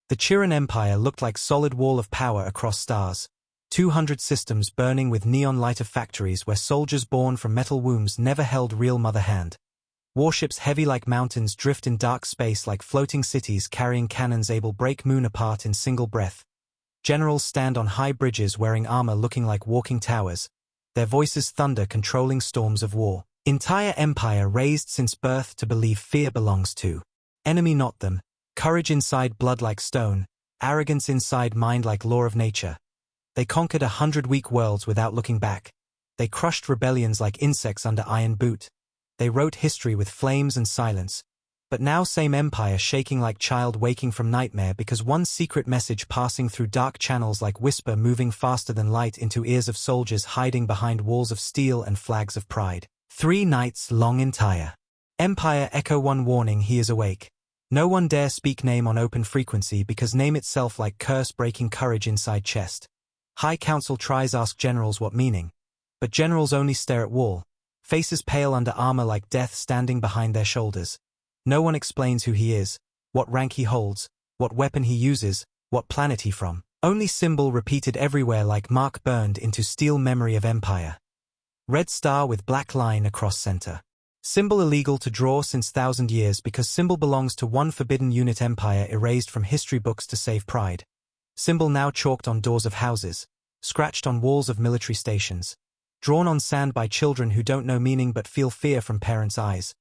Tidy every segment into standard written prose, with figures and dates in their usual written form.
The Chiron Empire looked like solid wall of power across stars. 200 systems burning with neon light of factories where soldiers born from metal wombs never held real mother hand. Warships heavy like mountains drift in dark space like floating cities carrying cannons able break moon apart in single breath. Generals stand on high bridges wearing armor looking like walking towers. Their voices thunder controlling storms of war. Entire empire raised since birth to believe fear belongs to enemy, not them. Courage inside blood like stone, arrogance inside mind like law of nature. They conquered 100 weak worlds without looking back. They crushed rebellions like insects under iron boot. They wrote history with flames and silence. But now same empire shaking like child waking from nightmare because one secret message passing through dark channels like whisper moving faster than light into ears of soldiers hiding behind walls of steel and flags of pride. 3 nights long entire empire echo one warning, he is awake. No one dare speak name on open frequency because name itself like curse breaking courage inside chest. High Council tries ask generals what meaning. But generals only stare at wall. Faces pale under armor like death standing behind their shoulders. No one explains who he is, what rank he holds, what weapon he uses, what planet he from. Only symbol repeated everywhere like mark burned into steel memory of empire. Red star with black line across center. Symbol illegal to draw since 1,000 years because symbol belongs to one forbidden unit empire erased from history books to save pride. Symbol now chalked on doors of houses, scratched on walls of military stations. Drawn on sand by children who don't know meaning but feel fear from parents' eyes.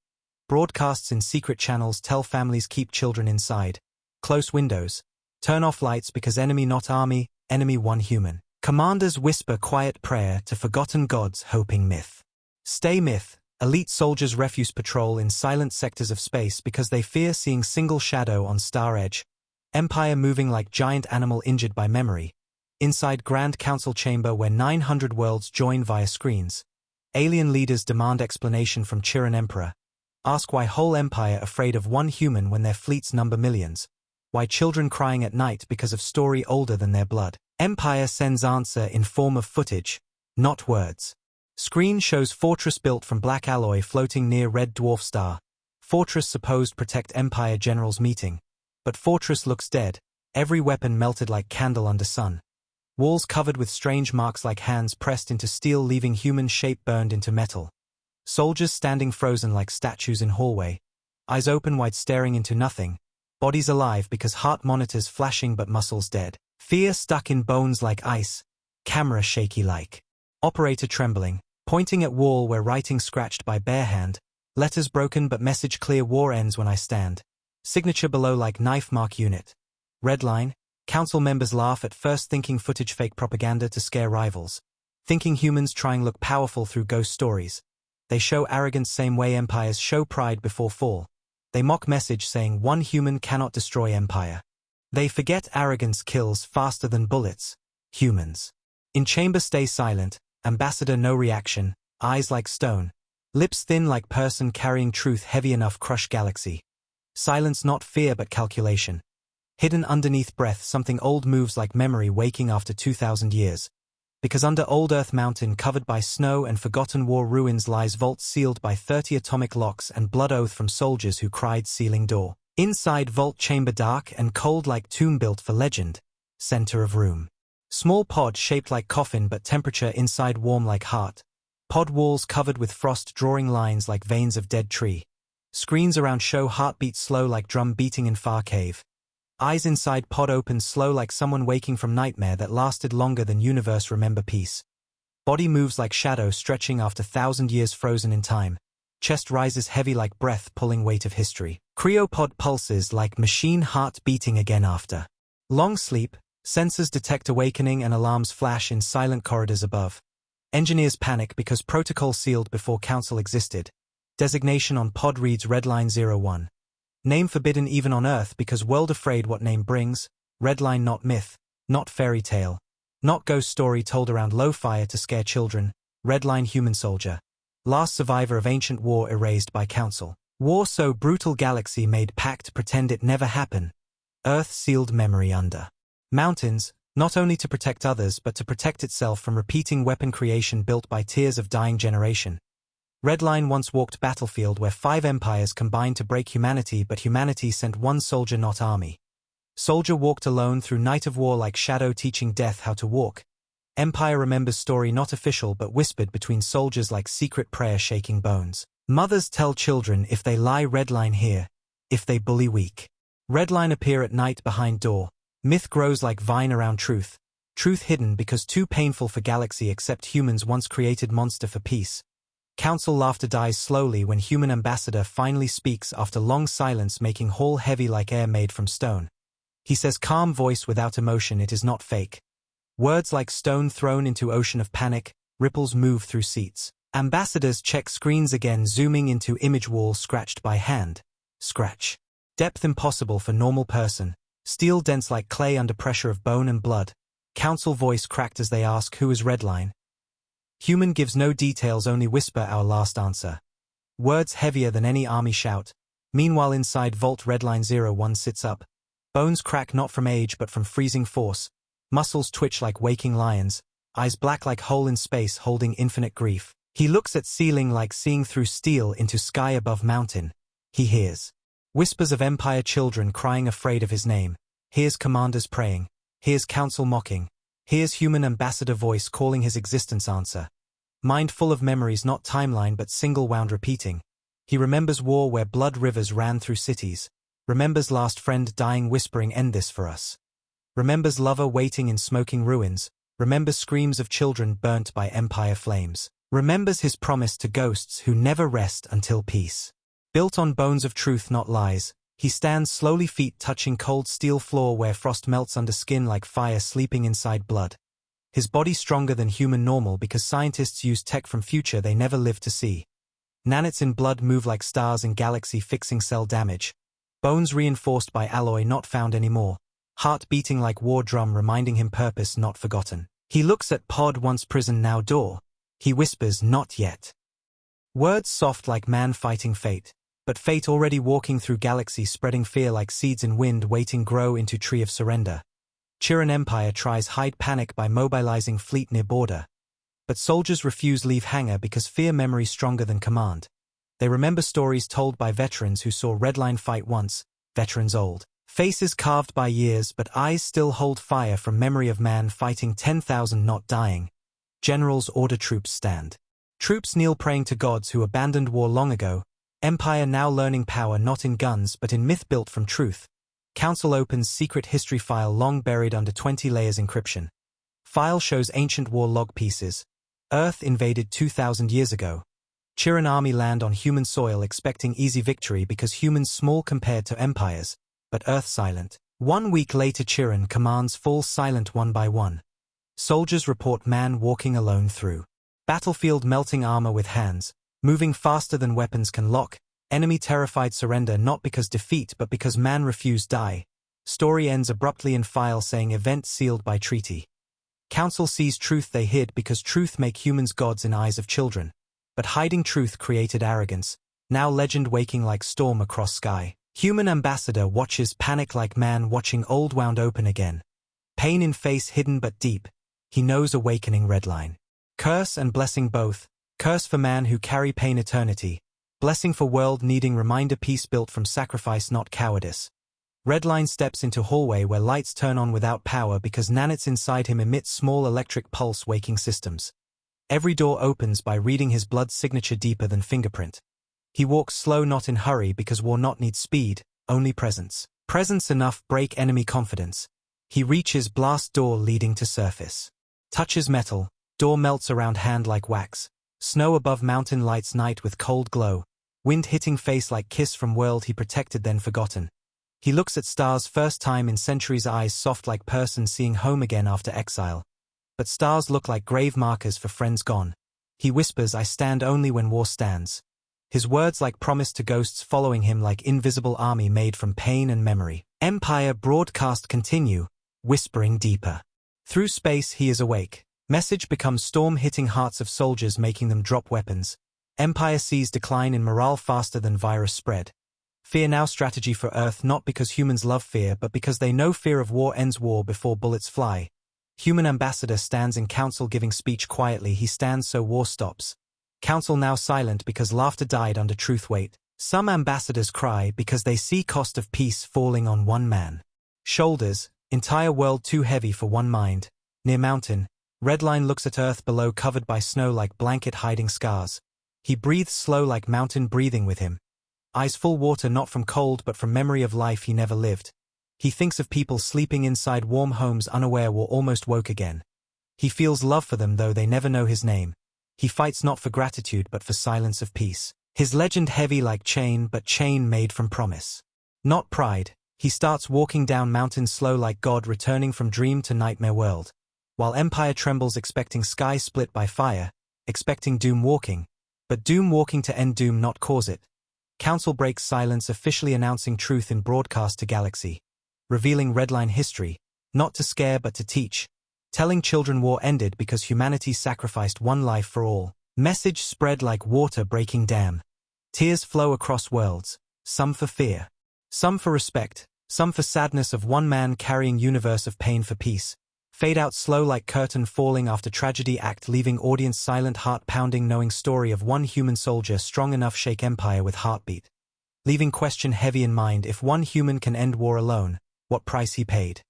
Broadcasts in secret channels tell families keep children inside. Close windows. Turn off lights because enemy not army, enemy one human. Commanders whisper quiet prayer to forgotten gods hoping myth. Stay myth. Elite soldiers refuse patrol in silent sectors of space because they fear seeing single shadow on star edge. Empire moving like giant animal injured by memory. Inside Grand Council chamber where 900 worlds join via screens. Alien leaders demand explanation from Chiron Emperor. Ask why whole empire afraid of one human when their fleets number millions. Why children crying at night because of story older than their blood. Empire sends answer in form of footage, not words. Screen shows fortress built from black alloy floating near red dwarf star. Fortress supposed protect Empire generals meeting. But fortress looks dead, every weapon melted like candle under sun. Walls covered with strange marks like hands pressed into steel leaving human shape burned into metal. Soldiers standing frozen like statues in hallway. Eyes open wide staring into nothing. Bodies alive because heart monitors flashing but muscles dead. Fear stuck in bones like ice. Camera shaky like. Operator trembling, pointing at wall where writing scratched by bare hand. Letters broken but message clear, war ends when I stand. Signature below like knife mark unit. Red line. Council members laugh at first thinking footage fake propaganda to scare rivals. Thinking humans trying look powerful through ghost stories. They show arrogance same way empires show pride before fall. They mock message saying one human cannot destroy empire. They forget arrogance kills faster than bullets. Humans. In chamber stay silent, ambassador no reaction, eyes like stone. Lips thin like person carrying truth heavy enough crush galaxy. Silence not fear but calculation. Hidden underneath breath something old moves like memory waking after 2,000 years. Because under old earth mountain covered by snow and forgotten war ruins lies vault sealed by 30 atomic locks and blood oath from soldiers who cried ceiling door. Inside vault chamber dark and cold like tomb built for legend. Center of room. Small pod shaped like coffin but temperature inside warm like heart. Pod walls covered with frost drawing lines like veins of dead tree. Screens around show heartbeat slow like drum beating in far cave. Eyes inside pod open slow like someone waking from nightmare that lasted longer than universe remember peace. Body moves like shadow stretching after 1,000 years frozen in time. Chest rises heavy like breath pulling weight of history. Cryopod pulses like machine heart beating again after long sleep. Sensors detect awakening and alarms flash in silent corridors above. Engineers panic because protocol sealed before council existed. Designation on pod reads Redline 01. Name forbidden even on Earth because world afraid what name brings. Redline not myth, not fairy tale. Not ghost story told around low fire to scare children. Redline human soldier. Last survivor of ancient war erased by council. War so brutal galaxy made pact pretend it never happen. Earth sealed memory under mountains, not only to protect others but to protect itself from repeating weapon creation built by tears of dying generation. Redline once walked battlefield where 5 empires combined to break humanity but humanity sent one soldier not army. Soldier walked alone through night of war like shadow teaching death how to walk. Empire remembers story not official but whispered between soldiers like secret prayer shaking bones. Mothers tell children if they lie red line here, if they bully weak. Red line appear at night behind door. Myth grows like vine around truth. Truth hidden because too painful for galaxy accept humans once created monster for peace. Council laughter dies slowly when human ambassador finally speaks after long silence making hall heavy like air made from stone. He says calm voice without emotion it is not fake. Words like stone thrown into ocean of panic, ripples move through seats. Ambassadors check screens again zooming into image wall scratched by hand. Scratch. Depth impossible for normal person. Steel dense like clay under pressure of bone and blood. Council voice cracked as they ask who is redline. Human gives no details only whisper our last answer. Words heavier than any army shout. Meanwhile inside vault redline 01 sits up. Bones crack not from age but from freezing force. Muscles twitch like waking lions, eyes black like hole in space holding infinite grief. He looks at ceiling like seeing through steel into sky above mountain. He hears whispers of Empire children crying afraid of his name. Hears commanders praying. Hears council mocking. Hears human ambassador voice calling his existence answer. Mind full of memories not timeline but single wound repeating. He remembers war where blood rivers ran through cities. Remembers last friend dying whispering end this for us. Remembers lover waiting in smoking ruins. Remembers screams of children burnt by Empire flames. Remembers his promise to ghosts who never rest until peace. Built on bones of truth not lies, he stands slowly feet touching cold steel floor where frost melts under skin like fire sleeping inside blood. His body stronger than human normal because scientists use tech from future they never lived to see. Nanits in blood move like stars in galaxy fixing cell damage. Bones reinforced by alloy not found anymore. Heart beating like war drum reminding him purpose not forgotten. He looks at pod once prison now door. He whispers not yet. Words soft like man fighting fate. But fate already walking through galaxy spreading fear like seeds in wind waiting grow into tree of surrender. Chiron Empire tries hide panic by mobilizing fleet near border. But soldiers refuse leave hangar because fear memory stronger than command. They remember stories told by veterans who saw redline fight once, veterans old. Faces carved by years but eyes still hold fire from memory of man fighting 10,000 not dying. Generals order troops stand. Troops kneel praying to gods who abandoned war long ago. Empire now learning power not in guns but in myth built from truth. Council opens secret history file long buried under 20 layers encryption. File shows ancient war log pieces. Earth invaded 2,000 years ago. Chiron army land on human soil expecting easy victory because humans small compared to empires. But Earth silent. 1 week later Chiron commands fall silent one by one. Soldiers report man walking alone through. Battlefield melting armor with hands. Moving faster than weapons can lock. Enemy terrified surrender not because defeat but because man refused die. Story ends abruptly in file saying event sealed by treaty. Council sees truth they hid because truth make humans gods in eyes of children. But hiding truth created arrogance. Now legend waking like storm across sky. Human ambassador watches panic like man watching old wound open again. Pain in face hidden but deep. He knows awakening redline. Curse and blessing both. Curse for man who carry pain eternity. Blessing for world needing reminder peace built from sacrifice not cowardice. Redline steps into hallway where lights turn on without power because nanits inside him emit small electric pulse waking systems. Every door opens by reading his blood signature deeper than fingerprint. He walks slow not in hurry because war not needs speed, only presence. Presence enough break enemy confidence. He reaches blast door leading to surface. Touches metal, door melts around hand like wax. Snow above mountain lights night with cold glow. Wind hitting face like kiss from world he protected then forgotten. He looks at stars first time in centuries eyes soft like person seeing home again after exile. But stars look like grave markers for friends gone. He whispers I stand only when war stands. His words like promise to ghosts following him like invisible army made from pain and memory. Empire broadcast continue, whispering deeper. Through space he is awake. Message becomes storm hitting hearts of soldiers making them drop weapons. Empire sees decline in morale faster than virus spread. Fear now strategy for Earth not because humans love fear but because they know fear of war ends war before bullets fly. Human ambassador stands in council giving speech quietly he stands so war stops. Council now silent because laughter died under truth weight. Some ambassadors cry because they see cost of peace falling on one man. Shoulders, entire world too heavy for one mind. Near mountain, Redline looks at earth below covered by snow like blanket hiding scars. He breathes slow like mountain breathing with him. Eyes full water not from cold but from memory of life he never lived. He thinks of people sleeping inside warm homes unaware or almost woke again. He feels love for them though they never know his name. He fights not for gratitude but for silence of peace. His legend heavy like chain but chain made from promise. Not pride, he starts walking down mountain slow like God returning from dream to nightmare world. While Empire trembles expecting sky split by fire, expecting doom walking. But doom walking to end doom not cause it. Council breaks silence officially announcing truth in broadcast to galaxy. Revealing Redline history, not to scare but to teach. Telling children war ended because humanity sacrificed one life for all. Message spread like water breaking dam. Tears flow across worlds, some for fear. Some for respect, some for sadness of one man carrying universe of pain for peace. Fade out slow like curtain falling after tragedy act leaving audience silent heart pounding knowing story of one human soldier strong enough shake empire with heartbeat. Leaving question heavy in mind if one human can end war alone, what price he paid.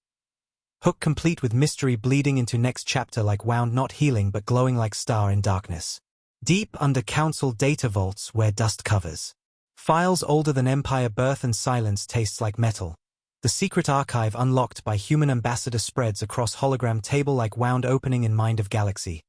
Hook complete with mystery bleeding into next chapter like wound not healing but glowing like star in darkness. Deep under council data vaults where dust covers. Files older than empire birth and silence tastes like metal. The secret archive unlocked by human ambassador spreads across hologram table like wound opening in mind of galaxy.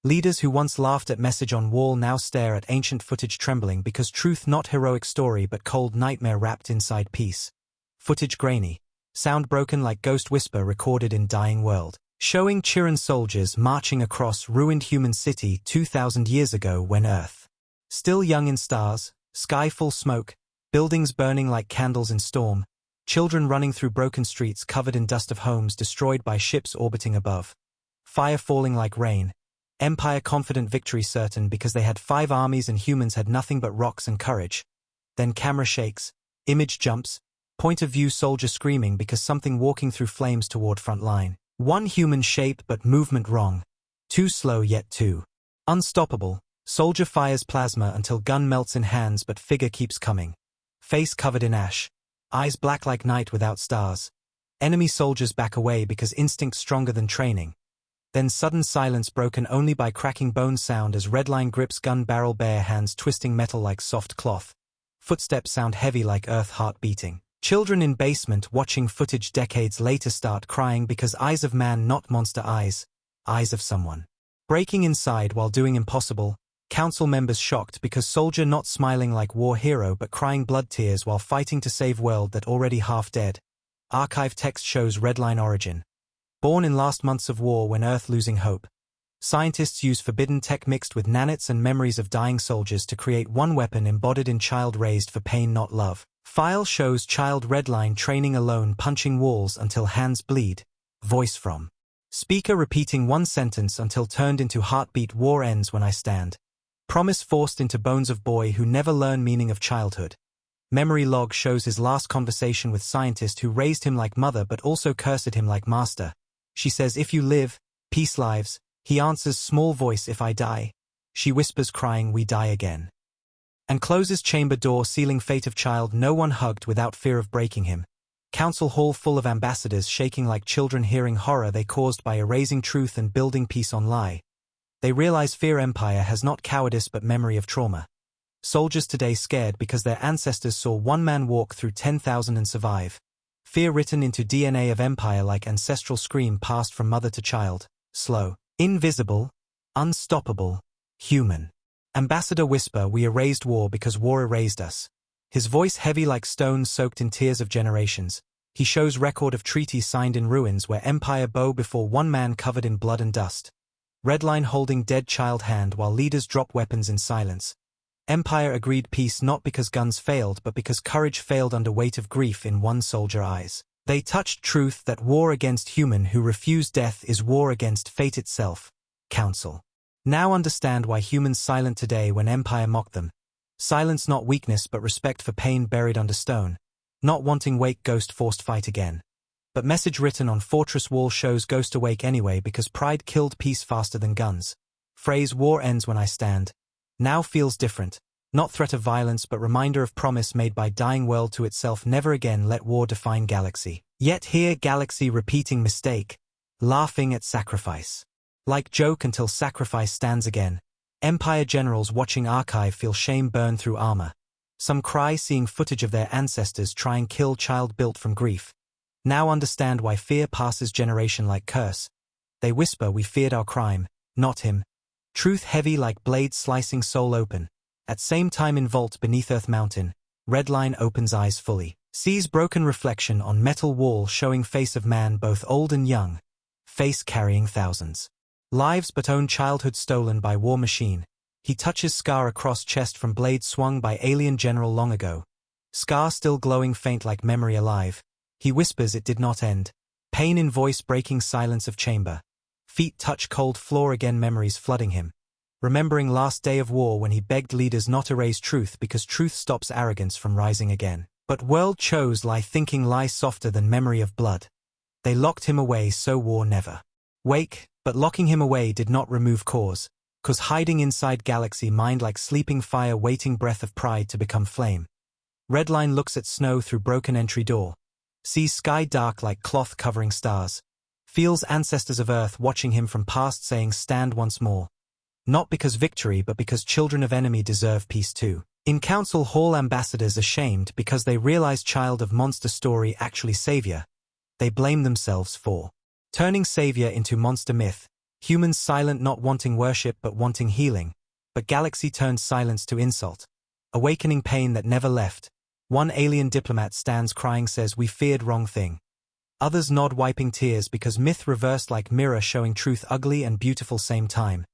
Leaders who once laughed at message on wall now stare at ancient footage trembling because truth not heroic story but cold nightmare wrapped inside peace. Footage grainy. Sound broken like ghost whisper recorded in dying world. Showing Chiron soldiers marching across ruined human city 2,000 years ago when Earth. Still young in stars, sky full smoke, buildings burning like candles in storm. Children running through broken streets covered in dust of homes destroyed by ships orbiting above. Fire falling like rain. Empire confident victory certain because they had 5 armies and humans had nothing but rocks and courage. Then camera shakes, image jumps, point of view soldier screaming because something walking through flames toward front line. One human shape but movement wrong. Too slow yet too unstoppable. Soldier fires plasma until gun melts in hands but figure keeps coming. Face covered in ash. Eyes black like night without stars. Enemy soldiers back away because instinct stronger than training. Then sudden silence broken only by cracking bone sound as Redline grips gun barrel bare hands twisting metal like soft cloth. Footsteps sound heavy like earth heart beating. Children in basement watching footage decades later start crying because eyes of man not monster eyes. Eyes of someone. Breaking inside while doing impossible. Council members shocked because soldier not smiling like war hero but crying blood tears while fighting to save world that already half dead. Archive text shows Redline origin. Born in last months of war when Earth losing hope. Scientists use forbidden tech mixed with nanites and memories of dying soldiers to create one weapon embodied in child raised for pain not love. File shows child Redline training alone punching walls until hands bleed. Voice from speaker repeating one sentence until turned into heartbeat war ends when I stand. Promise forced into bones of boy who never learn meaning of childhood. Memory log shows his last conversation with scientist who raised him like mother but also cursed him like master. She says if you live, peace lives. He answers small voice if I die. She whispers crying we die again. And closes chamber door sealing fate of child no one hugged without fear of breaking him. Council hall full of ambassadors shaking like children hearing horror they caused by erasing truth and building peace on lie. They realize fear empire has not cowardice but memory of trauma. Soldiers today scared because their ancestors saw one man walk through 10,000 and survive. Fear written into DNA of empire like ancestral scream passed from mother to child. Slow, invisible, unstoppable, human. Ambassador whisper we erased war because war erased us. His voice heavy like stones soaked in tears of generations. He shows record of treaties signed in ruins where empire bow before one man covered in blood and dust. Redline holding dead child hand while leaders drop weapons in silence. Empire agreed peace not because guns failed but because courage failed under weight of grief in one soldier eyes. They touched truth that war against human who refuse death is war against fate itself. Council. Now understand why humans silent today when empire mocked them. Silence not weakness but respect for pain buried under stone. Not wanting wake ghost forced fight again. But message written on fortress wall shows ghost awake anyway because pride killed peace faster than guns. Phrase war ends when I stand. Now feels different. Not threat of violence but reminder of promise made by dying world to itself, never again let war define galaxy. Yet here galaxy repeating mistake, laughing at sacrifice. Like joke until sacrifice stands again. Empire generals watching archive feel shame burn through armor. Some cry seeing footage of their ancestors trying kill child built from grief. Now understand why fear passes generation like curse. They whisper we feared our crime, not him. Truth heavy like blades slicing soul open. At same time in vault beneath earth mountain, Redline opens eyes fully. Sees broken reflection on metal wall showing face of man both old and young. Face carrying thousands. Lives but own childhood stolen by war machine. He touches scar across chest from blade swung by alien general long ago. Scar still glowing faint like memory alive. He whispers it did not end. Pain in voice breaking silence of chamber. Feet touch cold floor again, memories flooding him. Remembering last day of war when he begged leaders not erase truth because truth stops arrogance from rising again. But world chose lie thinking lie softer than memory of blood. They locked him away so war never wake, but locking him away did not remove cause. 'Cause hiding inside galaxy mind like sleeping fire waiting breath of pride to become flame. Redline looks at snow through broken entry door. Sees sky dark like cloth covering stars. Feels ancestors of earth watching him from past saying stand once more. Not because victory but because children of enemy deserve peace too. In council hall ambassadors ashamed because they realize child of monster story actually savior. They blame themselves for turning savior into monster myth. Humans silent not wanting worship but wanting healing. But galaxy turns silence to insult. Awakening pain that never left. One alien diplomat stands crying says we feared wrong thing. Others nod wiping tears because myth reversed like mirror showing truth ugly and beautiful same time.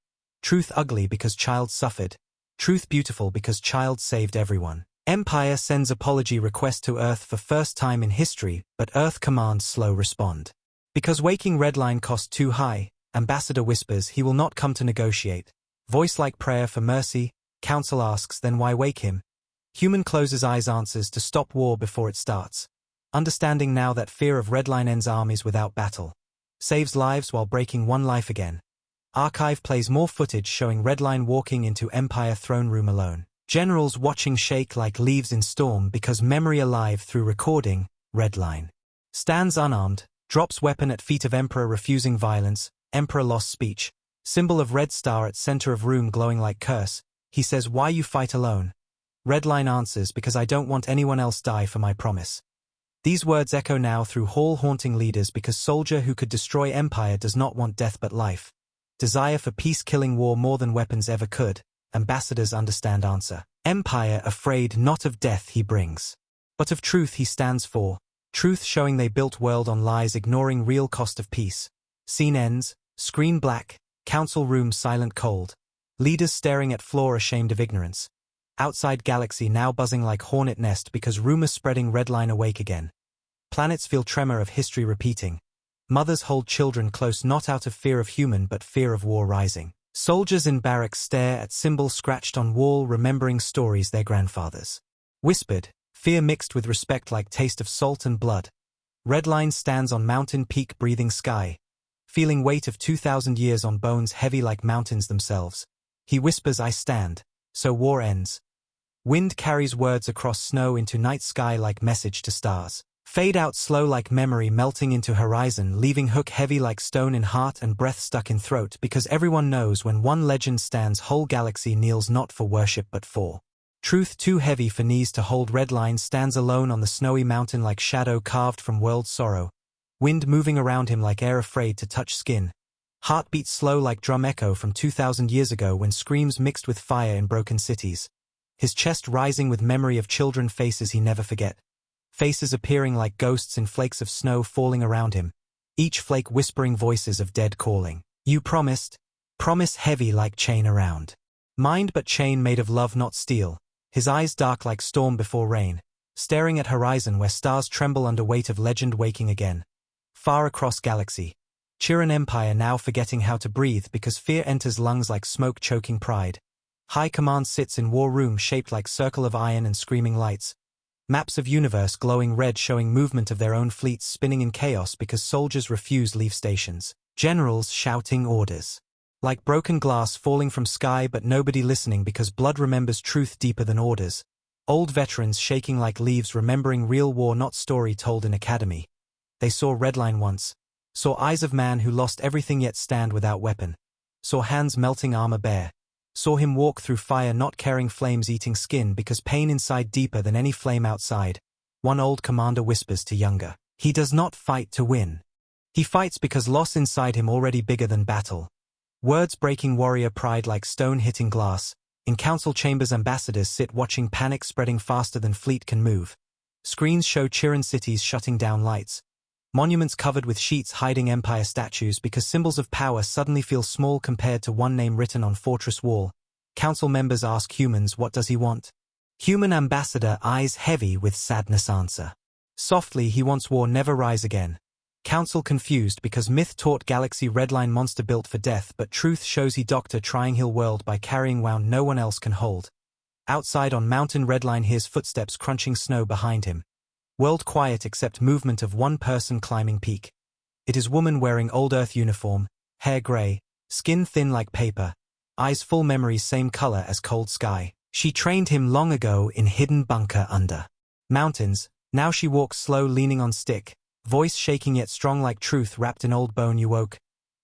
Truth ugly because child suffered. Truth beautiful because child saved everyone. Empire sends apology request to Earth for first time in history but Earth commands slow respond. Because waking Redline cost too high. Ambassador whispers he will not come to negotiate. Voice like prayer for mercy. Council asks then why wake him? Human closes eyes answers to stop war before it starts. Understanding now that fear of Redline ends armies without battle. Saves lives while breaking one life again. Archive plays more footage showing Redline walking into Empire throne room alone. Generals watching shake like leaves in storm because memory alive through recording. Redline stands unarmed, drops weapon at feet of Emperor refusing violence. Emperor lost speech. Symbol of red star at center of room glowing like curse. He says why you fight alone? Redline answers because I don't want anyone else die for my promise. These words echo now through hall haunting leaders because soldier who could destroy empire does not want death but life. Desire for peace killing war more than weapons ever could. Ambassadors understand answer. Empire afraid not of death he brings, but of truth he stands for. Truth showing they built world on lies ignoring real cost of peace. Scene ends, screen black, council room silent cold. Leaders staring at floor ashamed of ignorance. Outside galaxy now buzzing like hornet nest because rumor spreading Redline awake again. Planets feel tremor of history repeating. Mothers hold children close not out of fear of human but fear of war rising. Soldiers in barracks stare at symbol scratched on wall remembering stories their grandfathers whispered, fear mixed with respect like taste of salt and blood. Redline stands on mountain peak breathing sky. Feeling weight of 2,000 years on bones heavy like mountains themselves. He whispers I stand, so war ends. Wind carries words across snow into night sky like message to stars. Fade out slow like memory melting into horizon leaving hook heavy like stone in heart and breath stuck in throat because everyone knows when one legend stands whole galaxy kneels not for worship but for truth too heavy for knees to hold. Redline stands alone on the snowy mountain like shadow carved from world sorrow. Wind moving around him like air afraid to touch skin. Heartbeat slow like drum echo from 2,000 years ago when screams mixed with fire in broken cities. His chest rising with memory of children faces he never forget. Faces appearing like ghosts in flakes of snow falling around him. Each flake whispering voices of dead calling. You promised. Promise heavy like chain around. Mind but chain made of love not steel. His eyes dark like storm before rain. Staring at horizon where stars tremble under weight of legend waking again. Far across galaxy. Chiron Empire now forgetting how to breathe because fear enters lungs like smoke choking pride. High command sits in war room shaped like circle of iron and screaming lights. Maps of universe glowing red showing movement of their own fleets spinning in chaos because soldiers refuse leave stations. Generals shouting orders. Like broken glass falling from sky but nobody listening because blood remembers truth deeper than orders. Old veterans shaking like leaves remembering real war not story told in academy. They saw Redline once. Saw eyes of man who lost everything yet stand without weapon. Saw hands melting armor bare. Saw him walk through fire not caring flames eating skin because pain inside deeper than any flame outside. One old commander whispers to younger. He does not fight to win. He fights because loss inside him already bigger than battle. Words breaking warrior pride like stone hitting glass. In council chambers ambassadors sit watching panic spreading faster than fleet can move. Screens show Chiron cities shutting down lights. Monuments covered with sheets hiding empire statues because symbols of power suddenly feel small compared to one name written on fortress wall. Council members ask humans what does he want? Human ambassador eyes heavy with sadness answer. Softly he wants war never rise again. Council confused because myth taught galaxy redline monster built for death but truth shows he doctor trying heal world by carrying wound no one else can hold. Outside on mountain redline hears footsteps crunching snow behind him. World quiet except movement of one person climbing peak. It is woman wearing old earth uniform, hair grey, skin thin like paper, eyes full memories same color as cold sky. She trained him long ago in hidden bunker under mountains, now she walks slow leaning on stick. Voice shaking yet strong like truth wrapped in old bone you woke.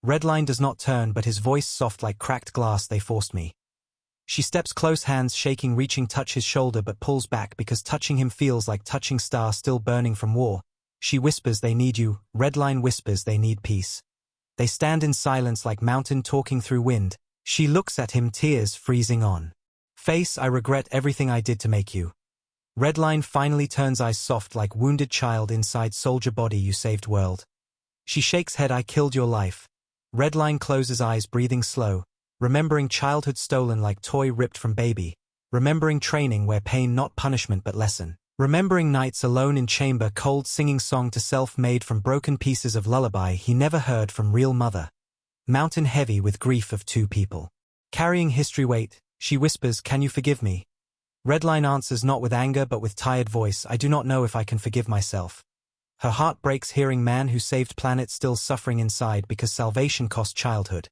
Redline does not turn but his voice soft like cracked glass they forced me. She steps close hands shaking reaching touch his shoulder but pulls back because touching him feels like touching star still burning from war. She whispers they need you, Redline whispers they need peace. They stand in silence like mountain talking through wind. She looks at him tears freezing on face I regret everything I did to make you. Redline finally turns eyes soft like wounded child inside soldier body you saved world. She shakes head I killed your life. Redline closes eyes breathing slow, remembering childhood stolen like toy ripped from baby. Remembering training where pain not punishment but lesson. Remembering nights alone in chamber cold singing song to self made from broken pieces of lullaby he never heard from real mother. Mountain heavy with grief of two people. Carrying history weight, she whispers can you forgive me? Redline answers not with anger but with tired voice I do not know if I can forgive myself. Her heart breaks hearing man who saved planet still suffering inside because salvation cost childhood.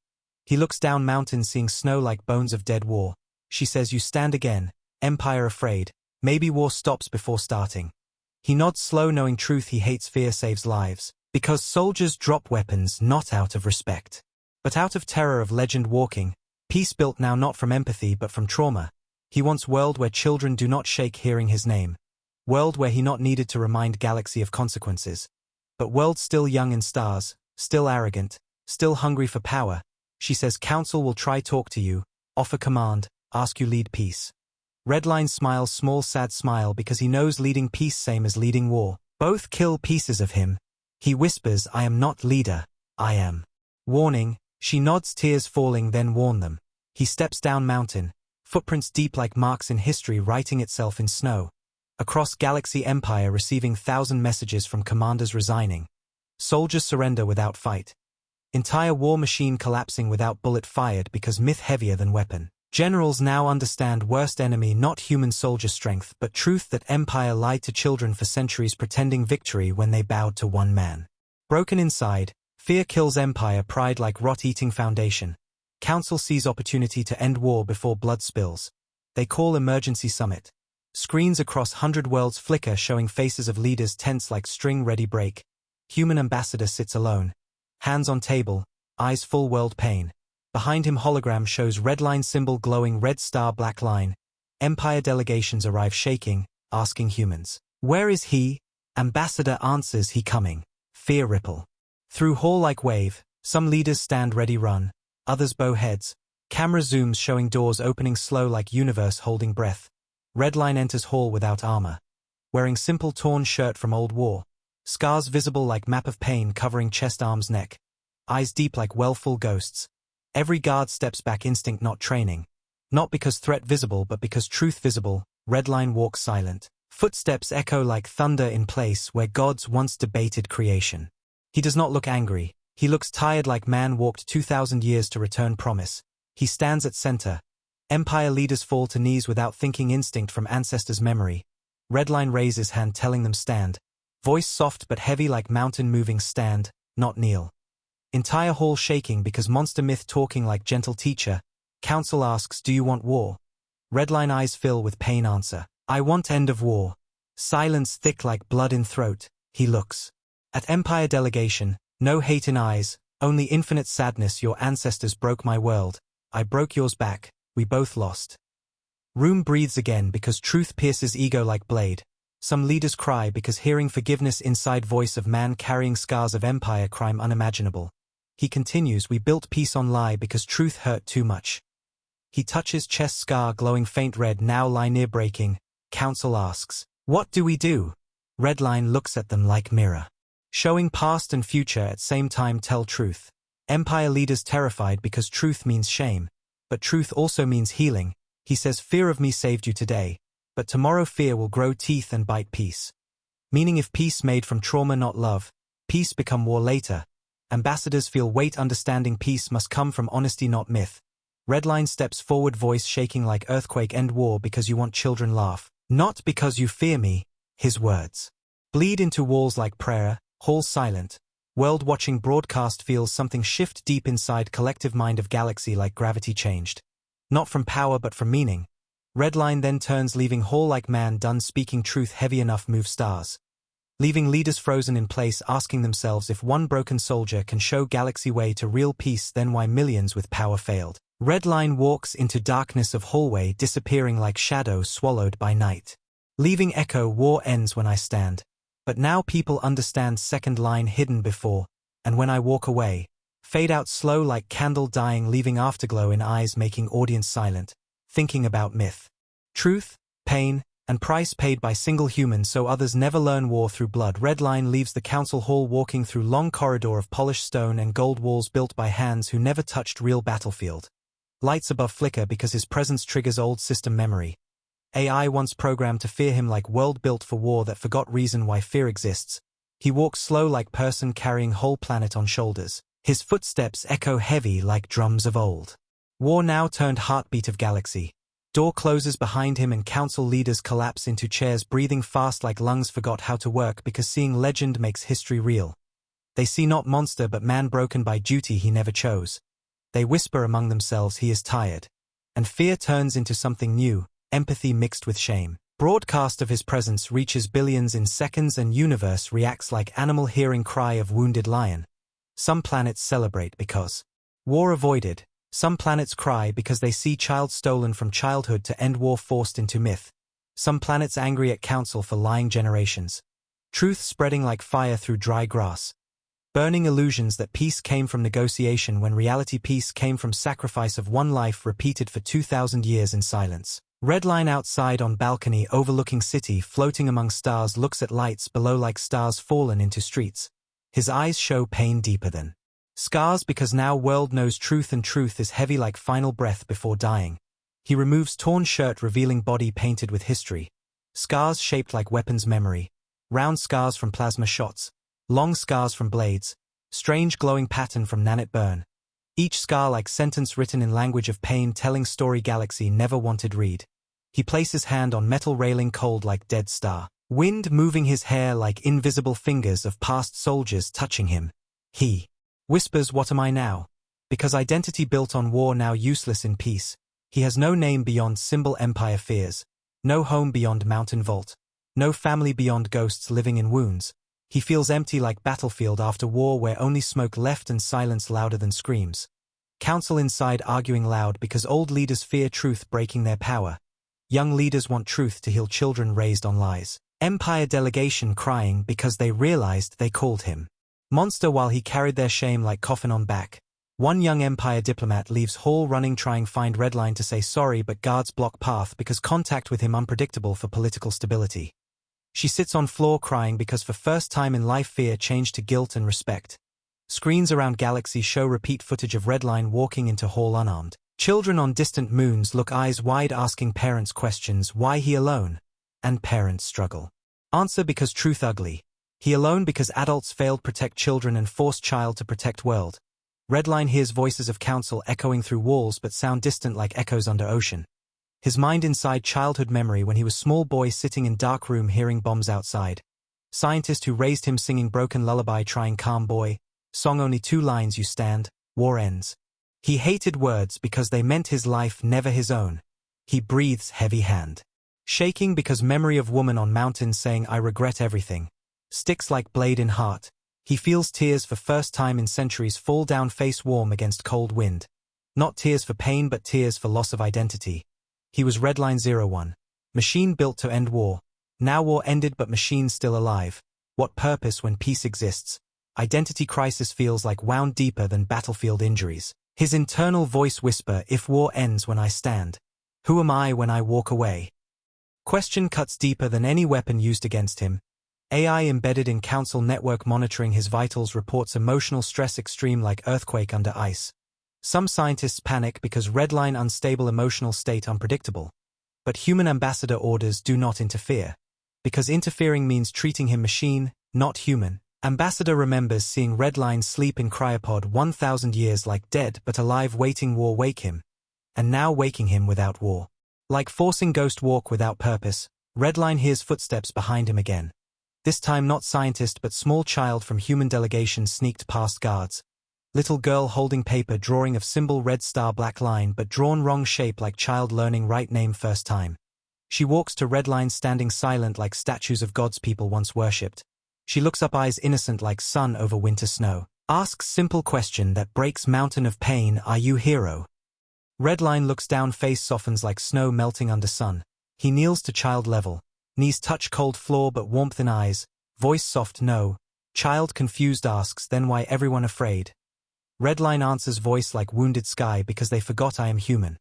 He looks down mountain seeing snow like bones of dead war. She says you stand again, empire afraid, maybe war stops before starting. He nods slow knowing truth he hates fear saves lives, because soldiers drop weapons not out of respect, but out of terror of legend walking, peace built now not from empathy but from trauma. He wants world where children do not shake hearing his name. World where he not needed to remind galaxy of consequences. But world still young in stars, still arrogant, still hungry for power. She says council will try talk to you, offer command, ask you lead peace. Redline smiles small sad smile because he knows leading peace same as leading war. Both kill pieces of him. He whispers I am not leader, I am. Warning, she nods tears falling then warn them. He steps down mountain. Footprints deep like marks in history writing itself in snow. Across galaxy empire receiving 1,000 messages from commanders resigning. Soldiers surrender without fight. Entire war machine collapsing without bullet fired because myth heavier than weapon. Generals now understand worst enemy not human soldier strength but truth that empire lied to children for centuries pretending victory when they bowed to one man. Broken inside, fear kills empire pride like rot-eating foundation. Council sees opportunity to end war before blood spills. They call emergency summit. Screens across 100 worlds flicker showing faces of leaders tense like string ready break. Human ambassador sits alone. Hands on table, eyes full world pain. Behind him hologram shows redline symbol glowing red star black line. Empire delegations arrive shaking, asking humans. Where is he? Ambassador answers he coming. Fear ripple. Through hall like wave, some leaders stand ready run. Others bow heads. Camera zooms showing doors opening slow like universe holding breath. Redline enters hall without armor. Wearing simple torn shirt from old war. Scars visible like map of pain covering chest arms neck. Eyes deep like well full ghosts. Every guard steps back instinct not training. Not because threat visible but because truth visible. Redline walks silent. Footsteps echo like thunder in place where gods once debated creation. He does not look angry. He looks tired like man walked 2,000 years to return promise. He stands at center. Empire leaders fall to knees without thinking instinct from ancestors' memory. Redline raises hand telling them stand. Voice soft but heavy like mountain moving stand, not kneel. Entire hall shaking because monster myth talking like gentle teacher. Council asks, do you want war? Redline eyes fill with pain answer. I want end of war. Silence thick like blood in throat. He looks. At Empire delegation, no hate in eyes, only infinite sadness. Your ancestors broke my world. I broke yours back. We both lost. Room breathes again because truth pierces ego like blade. Some leaders cry because hearing forgiveness inside voice of man carrying scars of empire crime unimaginable. He continues, we built peace on lie because truth hurt too much. He touches chest scar glowing faint red now lie near breaking. Council asks, what do we do? Redline looks at them like mirror. Showing past and future at same time tell truth. Empire leaders terrified because truth means shame. But truth also means healing. He says fear of me saved you today. But tomorrow fear will grow teeth and bite peace. Meaning if peace made from trauma not love, peace become war later. Ambassadors feel weight understanding peace must come from honesty not myth. Redline steps forward voice shaking like earthquake end war because you want children laugh. Not because you fear me, his words. Bleed into walls like prayer, hall silent. World watching broadcast feels something shift deep inside collective mind of galaxy like gravity changed. Not from power but from meaning. Redline then turns leaving hall like man done speaking truth heavy enough move stars. Leaving leaders frozen in place asking themselves if one broken soldier can show galaxy way to real peace then why millions with power failed. Redline walks into darkness of hallway disappearing like shadow swallowed by night. Leaving echo war ends when I stand. But now people understand second line hidden before, and when I walk away, fade out slow like candle dying leaving afterglow in eyes making audience silent, thinking about myth. Truth, pain, and price paid by single human so others never learn war through blood. Redline leaves the council hall walking through long corridor of polished stone and gold walls built by hands who never touched real battlefield. Lights above flicker because his presence triggers old system memory. AI once programmed to fear him like world built for war that forgot reason why fear exists. He walks slow like person carrying whole planet on shoulders. His footsteps echo heavy like drums of old. War now turned heartbeat of galaxy. Door closes behind him and council leaders collapse into chairs breathing fast like lungs forgot how to work because seeing legend makes history real. They see not monster but man broken by duty he never chose. They whisper among themselves he is tired. And fear turns into something new, empathy mixed with shame. Broadcast of his presence reaches billions in seconds and universe reacts like animal hearing cry of wounded lion. Some planets celebrate because war avoided. Some planets cry because they see child stolen from childhood to end war forced into myth. Some planets angry at council for lying generations. Truth spreading like fire through dry grass. Burning illusions that peace came from negotiation when reality peace came from sacrifice of one life repeated for 2,000 years in silence. Redline outside on balcony overlooking city floating among stars looks at lights below like stars fallen into streets. His eyes show pain deeper than scars because now world knows truth and truth is heavy like final breath before dying. He removes torn shirt revealing body painted with history. Scars shaped like weapons memory. Round scars from plasma shots. Long scars from blades. Strange glowing pattern from nanite burn. Each scar like sentence written in language of pain telling story galaxy never wanted read. He places hand on metal railing cold like dead star. Wind moving his hair like invisible fingers of past soldiers touching him. He whispers what am I now? Because identity built on war now useless in peace. He has no name beyond symbol empire fears. No home beyond mountain vault. No family beyond ghosts living in wounds. He feels empty like battlefield after war where only smoke left and silence louder than screams. Council inside arguing loud because old leaders fear truth breaking their power. Young leaders want truth to heal children raised on lies. Empire delegation crying because they realized they called him monster while he carried their shame like coffin on back. One young Empire diplomat leaves hall running trying find Redline to say sorry but guards block path because contact with him unpredictable for political stability. She sits on floor crying because for first time in life fear changed to guilt and respect. Screens around galaxy show repeat footage of Redline walking into hall unarmed. Children on distant moons look eyes wide asking parents questions why he alone? And parents struggle. Answer because truth ugly. He alone because adults failed protect children and forced child to protect world. Redline hears voices of council echoing through walls but sound distant like echoes under ocean. His mind inside childhood memory when he was small boy sitting in dark room hearing bombs outside. Scientist who raised him singing broken lullaby trying calm boy. Song only 2 lines you stand, war ends. He hated words because they meant his life, never his own. He breathes heavy hand. Shaking because memory of woman on mountain saying I regret everything. Sticks like blade in heart. He feels tears for first time in centuries fall down face warm against cold wind. Not tears for pain but tears for loss of identity. He was Redline 01. Machine built to end war. Now war ended but machine still alive. What purpose when peace exists? Identity crisis feels like wound deeper than battlefield injuries. His internal voice whisper, if war ends when I stand. Who am I when I walk away? Question cuts deeper than any weapon used against him. AI embedded in council network monitoring his vitals reports emotional stress extreme like earthquake under ice. Some scientists panic because Redline unstable emotional state unpredictable. But human ambassador orders do not interfere. Because interfering means treating him machine, not human. Ambassador remembers seeing Redline sleep in cryopod 1,000 years like dead but alive waiting war wake him. And now waking him without war. Like forcing ghost walk without purpose, Redline hears footsteps behind him again. This time not scientist but small child from human delegation sneaked past guards. Little girl holding paper drawing of symbol red star black line but drawn wrong shape like child learning right name first time. She walks to Redline standing silent like statues of gods people once worshipped. She looks up eyes innocent like sun over winter snow. Asks simple question that breaks mountain of pain, are you hero? Redline looks down face softens like snow melting under sun. He kneels to child level. Knees touch cold floor but warmth in eyes. Voice soft no. Child confused asks then why everyone afraid? Redline answers voice like wounded sky because they forgot I am human.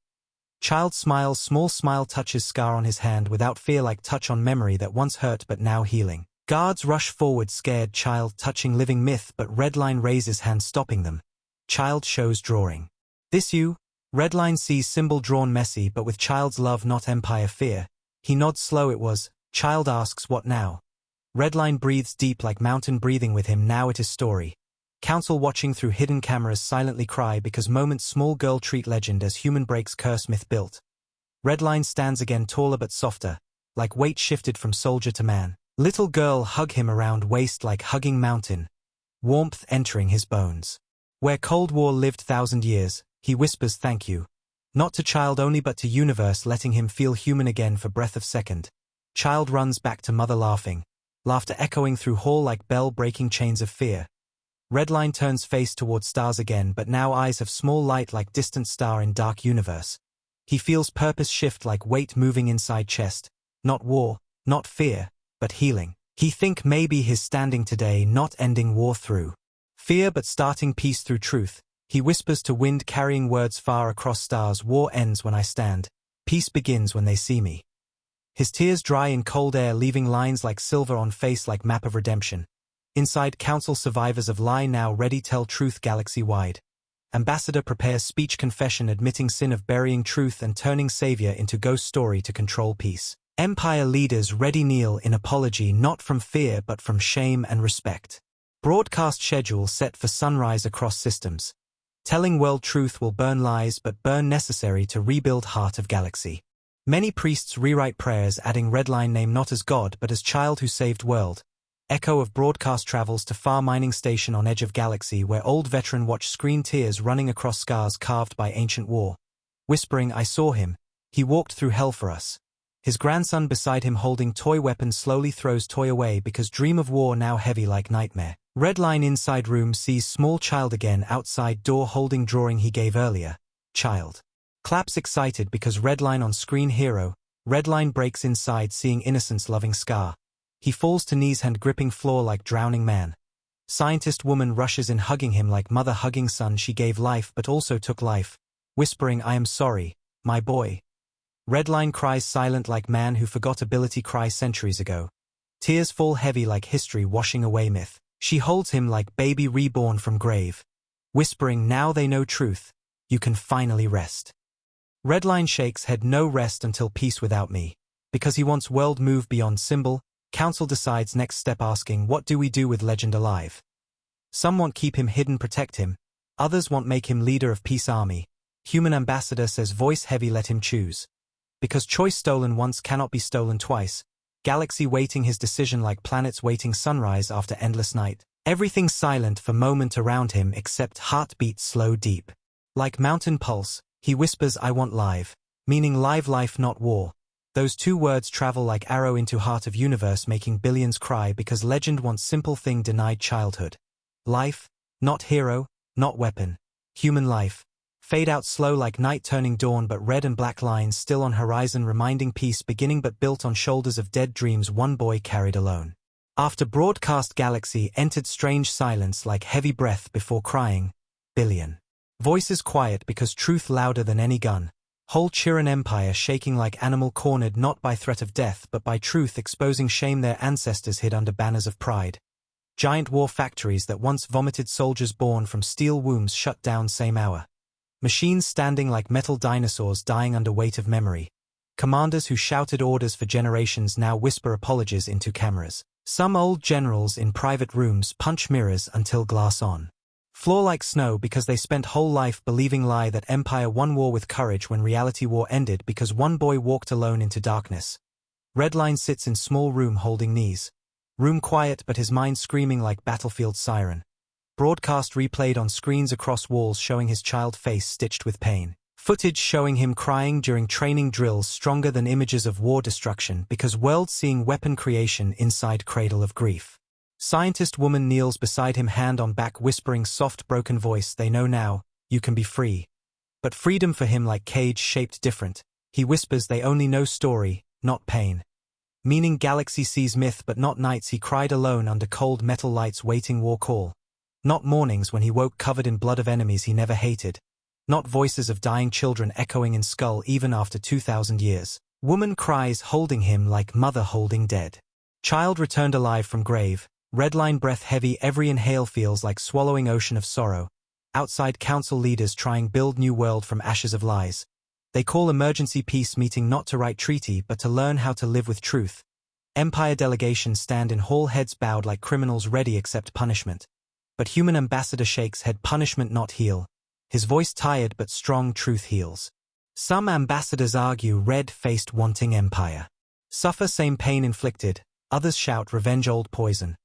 Child smiles small smile touches scar on his hand without fear like touch on memory that once hurt but now healing. Guards rush forward scared child touching living myth but Redline raises hand stopping them. Child shows drawing. This you? Redline sees symbol drawn messy but with child's love not empire fear. He nods slow it was. Child asks what now? Redline breathes deep like mountain breathing with him now it is story. Council watching through hidden cameras silently cry because moment small girl treat legend as human breaks curse myth built. Redline stands again taller but softer, like weight shifted from soldier to man. Little girl hug him around waist like hugging mountain. Warmth entering his bones. Where Cold War lived 1,000 years, he whispers thank you. Not to child only but to universe letting him feel human again for breath of second. Child runs back to mother laughing. Laughter echoing through hall like bell breaking chains of fear. Redline turns face toward stars again but now eyes have small light like distant star in dark universe. He feels purpose shift like weight moving inside chest. Not war, not fear. But healing. He think maybe his standing today not ending war through fear but starting peace through truth. He whispers to wind carrying words far across stars war ends when I stand. Peace begins when they see me. His tears dry in cold air leaving lines like silver on face like map of redemption. Inside council survivors of lie now ready tell truth galaxy wide. Ambassador prepares speech confession admitting sin of burying truth and turning savior into ghost story to control peace. Empire leaders ready kneel in apology not from fear but from shame and respect. Broadcast schedule set for sunrise across systems. Telling world truth will burn lies but burn necessary to rebuild heart of galaxy. Many priests rewrite prayers adding Redline name not as God but as child who saved world. Echo of broadcast travels to far mining station on edge of galaxy where old veteran watch screen tears running across scars carved by ancient war. Whispering I saw him. He walked through hell for us. His grandson beside him holding toy weapon slowly throws toy away because dream of war now heavy like nightmare. Redline inside room sees small child again outside door holding drawing he gave earlier. Child. Claps excited because Redline on screen hero. Redline breaks inside seeing innocence loving scar. He falls to knees hand gripping floor like drowning man. Scientist woman rushes in hugging him like mother hugging son she gave life but also took life. Whispering I am sorry, my boy. Redline cries silent like man who forgot ability cry centuries ago. Tears fall heavy like history washing away myth. She holds him like baby reborn from grave. Whispering now they know truth. You can finally rest. Redline shakes head no rest until peace without me. Because he wants world move beyond symbol, council decides next step asking what do we do with legend alive. Some want keep him hidden protect him. Others want make him leader of peace army. Human ambassador says voice heavy let him choose. Because choice stolen once cannot be stolen twice. Galaxy waiting his decision like planets waiting sunrise after endless night. Everything silent for moment around him except heartbeat slow deep. Like mountain pulse, he whispers I want live, meaning live life not war. Those two words travel like arrow into heart of universe making billions cry because legend wants simple thing denied childhood. Life, not hero, not weapon. Human life. Fade out slow like night turning dawn but red and black lines still on horizon reminding peace beginning but built on shoulders of dead dreams one boy carried alone. After broadcast galaxy entered strange silence like heavy breath before crying, billion. Voices quiet because truth louder than any gun. Whole Chiron empire shaking like animal cornered not by threat of death but by truth exposing shame their ancestors hid under banners of pride. Giant war factories that once vomited soldiers born from steel wombs shut down same hour. Machines standing like metal dinosaurs dying under weight of memory. Commanders who shouted orders for generations now whisper apologies into cameras. Some old generals in private rooms punch mirrors until glass on. Floor like snow because they spent whole life believing lie that empire won war with courage when reality war ended because one boy walked alone into darkness. Redline sits in small room holding knees. Room quiet but his mind screaming like battlefield siren. Broadcast replayed on screens across walls showing his child face stitched with pain. Footage showing him crying during training drills stronger than images of war destruction because world-seeing weapon creation inside cradle of grief. Scientist woman kneels beside him hand on back whispering soft broken voice they know now, you can be free. But freedom for him like cage shaped different. He whispers they only know story, not pain. Meaning galaxy sees myth but not nights he cried alone under cold metal lights waiting war call. Not mornings when he woke covered in blood of enemies he never hated. Not voices of dying children echoing in skull even after 2,000 years. Woman cries holding him like mother holding dead. Child returned alive from grave. Redline breath heavy every inhale feels like swallowing ocean of sorrow. Outside council leaders trying build new world from ashes of lies. They call emergency peace meeting not to write treaty but to learn how to live with truth. Empire delegations stand in hall heads bowed like criminals ready accept punishment. But human ambassador shakes head punishment not heal. His voice tired but strong truth heals. Some ambassadors argue red-faced wanting empire. Suffer same pain inflicted, others shout revenge old poison.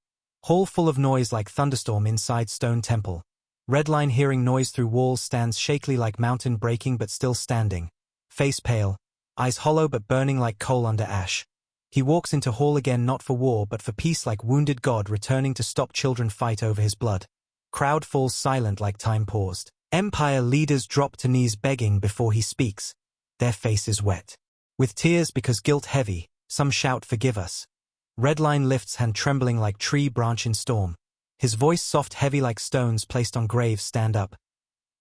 Hall full of noise like thunderstorm inside stone temple. Redline hearing noise through walls stands shakily like mountain breaking but still standing. Face pale, eyes hollow but burning like coal under ash. He walks into hall again not for war but for peace like wounded god returning to stop children fight over his blood. Crowd falls silent like time paused. Empire leaders drop to knees begging before he speaks. Their faces wet. With tears because guilt heavy, some shout forgive us. Redline lifts hand trembling like tree branch in storm. His voice soft heavy like stones placed on graves stand up.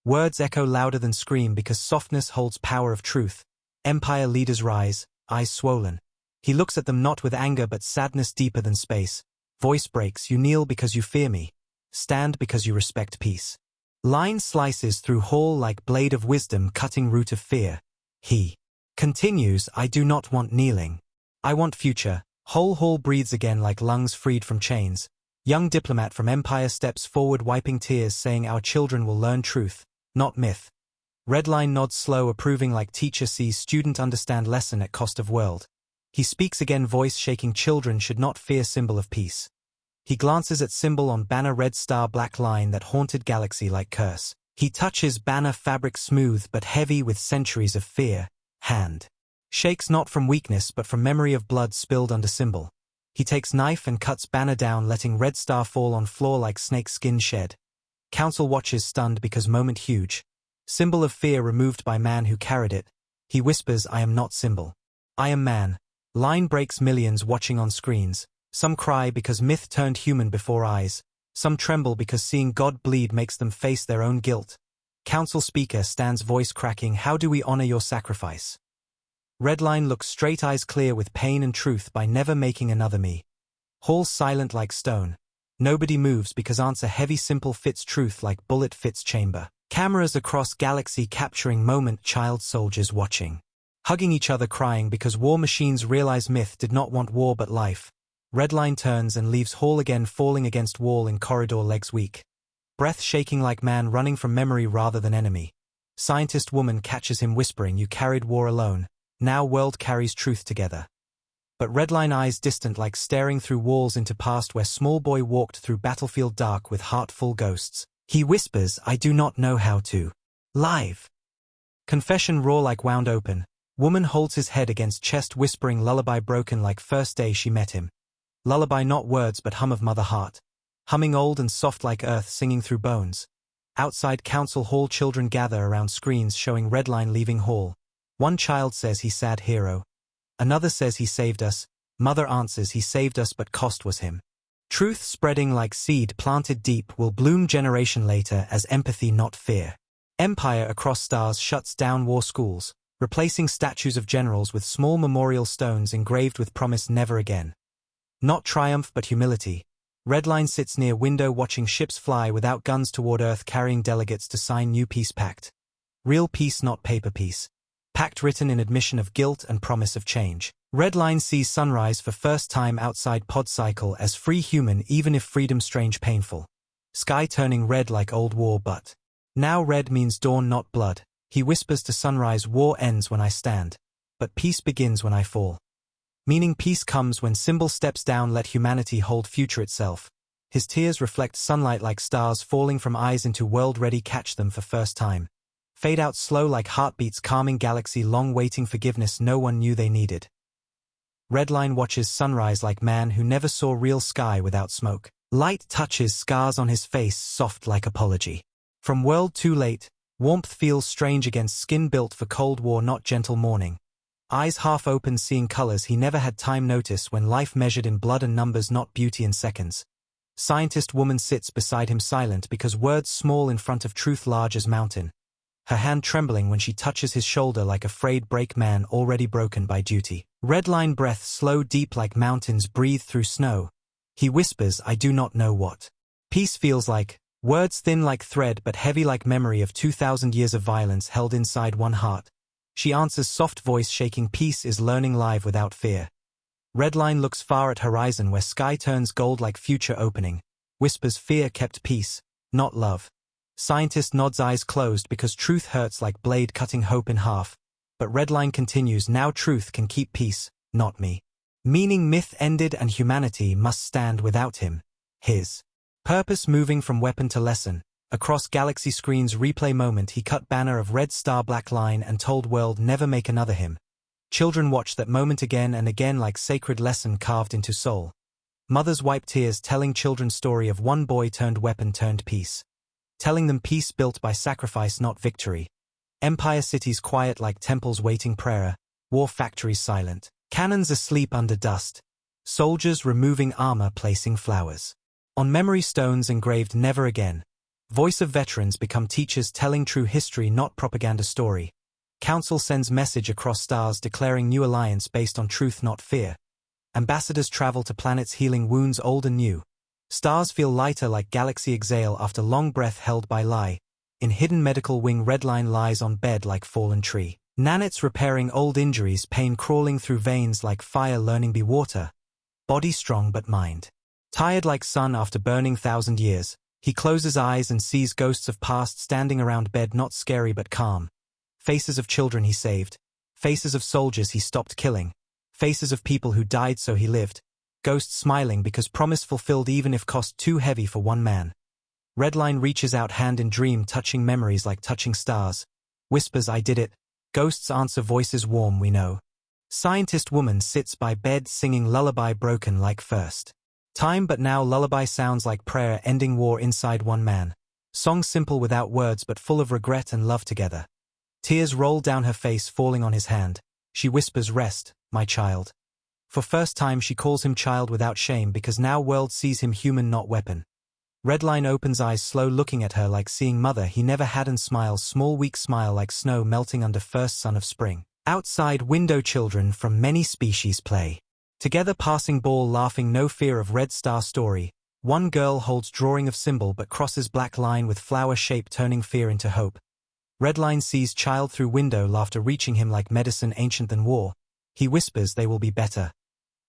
Words echo louder than scream because softness holds power of truth. Empire leaders rise, eyes swollen. He looks at them not with anger but sadness deeper than space. Voice breaks, you kneel because you fear me. Stand because you respect peace. Line slices through hall like blade of wisdom cutting root of fear. He continues, I do not want kneeling. I want future. Whole hall breathes again like lungs freed from chains. Young diplomat from empire steps forward wiping tears saying our children will learn truth, not myth. Redline nods slow approving like teacher sees student understand lesson at cost of world. He speaks again voice shaking children should not fear symbol of peace. He glances at symbol on banner red star black line that haunted galaxy like curse. He touches banner fabric smooth but heavy with centuries of fear, hand. Shakes not from weakness but from memory of blood spilled under symbol. He takes knife and cuts banner down letting red star fall on floor like snake skin shed. Council watches stunned because moment huge. Symbol of fear removed by man who carried it. He whispers I am not symbol. I am man. Line breaks millions watching on screens. Some cry because myth turned human before eyes. Some tremble because seeing God bleed makes them face their own guilt. Council speaker stands voice cracking how do we honor your sacrifice? Redline looks straight eyes clear with pain and truth by never making another me. Hall silent like stone. Nobody moves because answer heavy simple fits truth like bullet fits chamber. Cameras across galaxy capturing moment child soldiers watching. Hugging each other crying because war machines realize myth did not want war but life. Redline turns and leaves hall again falling against wall in corridor legs weak. Breath shaking like man running from memory rather than enemy. Scientist woman catches him whispering you carried war alone. Now world carries truth together. But Redline eyes distant like staring through walls into past where small boy walked through battlefield dark with heart full ghosts. He whispers, I do not know how to. Live. Confession raw like wound open. Woman holds his head against chest whispering lullaby broken like first day she met him. Lullaby not words but hum of mother heart. Humming old and soft like earth singing through bones. Outside council hall children gather around screens showing Redline leaving hall. One child says he sad hero. Another says he saved us. Mother answers he saved us but cost was him. Truth spreading like seed planted deep will bloom generation later as empathy not fear. Empire across stars shuts down war schools, replacing statues of generals with small memorial stones engraved with promise never again. Not triumph but humility. Redline sits near window watching ships fly without guns toward Earth carrying delegates to sign new peace pact. Real peace not paper peace. Pact written in admission of guilt and promise of change. Redline sees sunrise for first time outside pod cycle as free human even if freedom strange painful. Sky turning red like old war but. Now red means dawn not blood. He whispers to sunrise war ends when I stand. But peace begins when I fall. Meaning peace comes when symbol steps down let humanity hold future itself. His tears reflect sunlight like stars falling from eyes into world ready catch them for first time. Fade out slow like heartbeats calming galaxy long waiting forgiveness no one knew they needed. Redline watches sunrise like man who never saw real sky without smoke. Light touches scars on his face soft like apology. From world too late, warmth feels strange against skin built for cold war not gentle morning. Eyes half open seeing colors he never had time notice when life measured in blood and numbers not beauty in seconds. Scientist woman sits beside him silent because words small in front of truth large as mountain. Her hand trembling when she touches his shoulder like a frayed break man already broken by duty. Redline breath slow deep like mountains breathe through snow. He whispers I do not know what. Peace feels like, words thin like thread but heavy like memory of 2,000 years of violence held inside one heart. She answers soft voice shaking peace is learning live without fear. Redline looks far at horizon where sky turns gold like future opening. Whispers fear kept peace, not love. Scientist nods eyes closed because truth hurts like blade cutting hope in half. But Redline continues now truth can keep peace, not me. Meaning myth ended and humanity must stand without him. His purpose moving from weapon to lesson. Across galaxy screens replay moment he cut banner of red star black line and told world never make another him. Children watch that moment again and again like sacred lesson carved into soul. Mothers wipe tears telling children story of one boy turned weapon turned peace. Telling them peace built by sacrifice not victory. Empire cities quiet like temples waiting prayer, war factories silent, cannons asleep under dust, soldiers removing armor placing flowers. On memory stones engraved never again. Voice of veterans become teachers telling true history not propaganda story. Council sends message across stars declaring new alliance based on truth not fear. Ambassadors travel to planets healing wounds old and new. Stars feel lighter like galaxy exhale after long breath held by lie. In hidden medical wing Redline lies on bed like fallen tree. Nanits repairing old injuries pain crawling through veins like fire learning be water. Body strong but mind tired like sun after burning 1,000 years. He closes eyes and sees ghosts of past standing around bed not scary but calm. Faces of children he saved. Faces of soldiers he stopped killing. Faces of people who died so he lived. Ghosts smiling because promise fulfilled even if cost too heavy for one man. Redline reaches out hand in dream touching memories like touching stars. Whispers I did it. Ghosts answer voices warm we know. Scientist woman sits by bed singing lullaby broken like first time but now lullaby sounds like prayer ending war inside one man. Song simple without words but full of regret and love together. Tears roll down her face falling on his hand. She whispers rest, my child. For first time she calls him child without shame because now world sees him human not weapon. Redline opens eyes slow looking at her like seeing mother he never had and smiles small weak smile like snow melting under first sun of spring. Outside window children from many species play. Together passing ball laughing no fear of red star story. One girl holds drawing of symbol but crosses black line with flower shape turning fear into hope. Redline sees child through window laughter reaching him like medicine ancient than war. He whispers they will be better.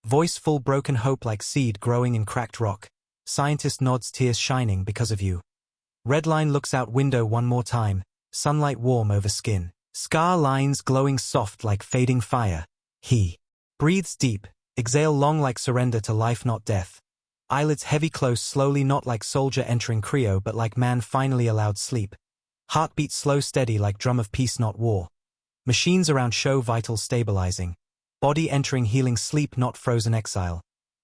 Voice full broken hope like seed growing in cracked rock. Scientist nods tears shining because of you. Redline looks out window one more time. Sunlight warm over skin. Scar lines glowing soft like fading fire. He breathes deep. Exhale long like surrender to life not death. Eyelids heavy close slowly not like soldier entering cryo but like man finally allowed sleep. Heartbeat slow steady like drum of peace not war. Machines around show vitals stabilizing. Body entering healing sleep not frozen exile.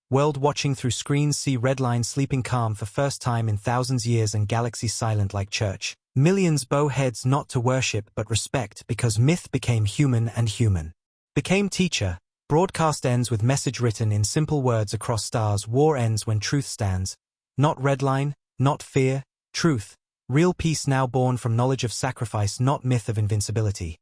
World watching through screens see red line sleeping calm for first time in thousands years and galaxy silent like church. Millions bow heads not to worship but respect because myth became human and human became teacher. Broadcast ends with message written in simple words across stars. War ends when truth stands. Not red line, not fear, truth. Real peace now born from knowledge of sacrifice not myth of invincibility.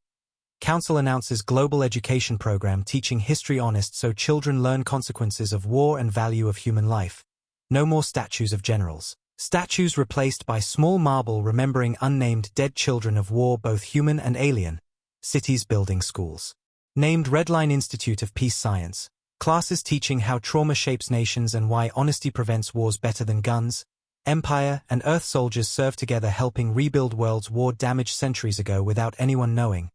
Council announces global education program teaching history honest so children learn consequences of war and value of human life. No more statues of generals. Statues replaced by small marble remembering unnamed dead children of war both human and alien. Cities building schools. Named Redline Institute of Peace Science. Classes teaching how trauma shapes nations and why honesty prevents wars better than guns. Empire and Earth soldiers serve together helping rebuild worlds war damaged centuries ago without anyone knowing.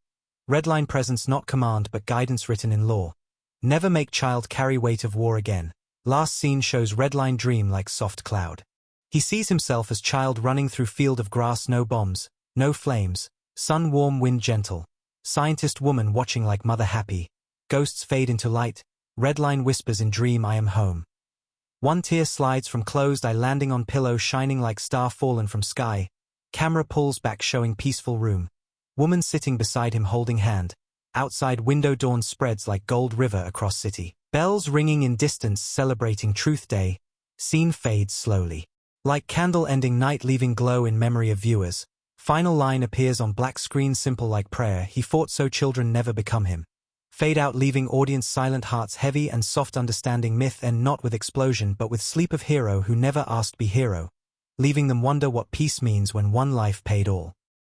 Redline presence not command but guidance written in law. Never make child carry weight of war again. Last scene shows Redline dream like soft cloud. He sees himself as child running through field of grass no bombs, no flames, sun warm wind gentle. Scientist woman watching like mother happy. Ghosts fade into light. Redline whispers in dream I am home. One tear slides from closed eye landing on pillow shining like star fallen from sky. Camera pulls back showing peaceful room. Woman sitting beside him holding hand. Outside window dawn spreads like gold river across city. Bells ringing in distance celebrating Truth Day. Scene fades slowly. Like candle ending night leaving glow in memory of viewers. Final line appears on black screen simple like prayer. He fought so children never become him. Fade out leaving audience silent hearts heavy and soft understanding myth end not with explosion but with sleep of hero who never asked be hero. Leaving them wonder what peace means when one life paid all.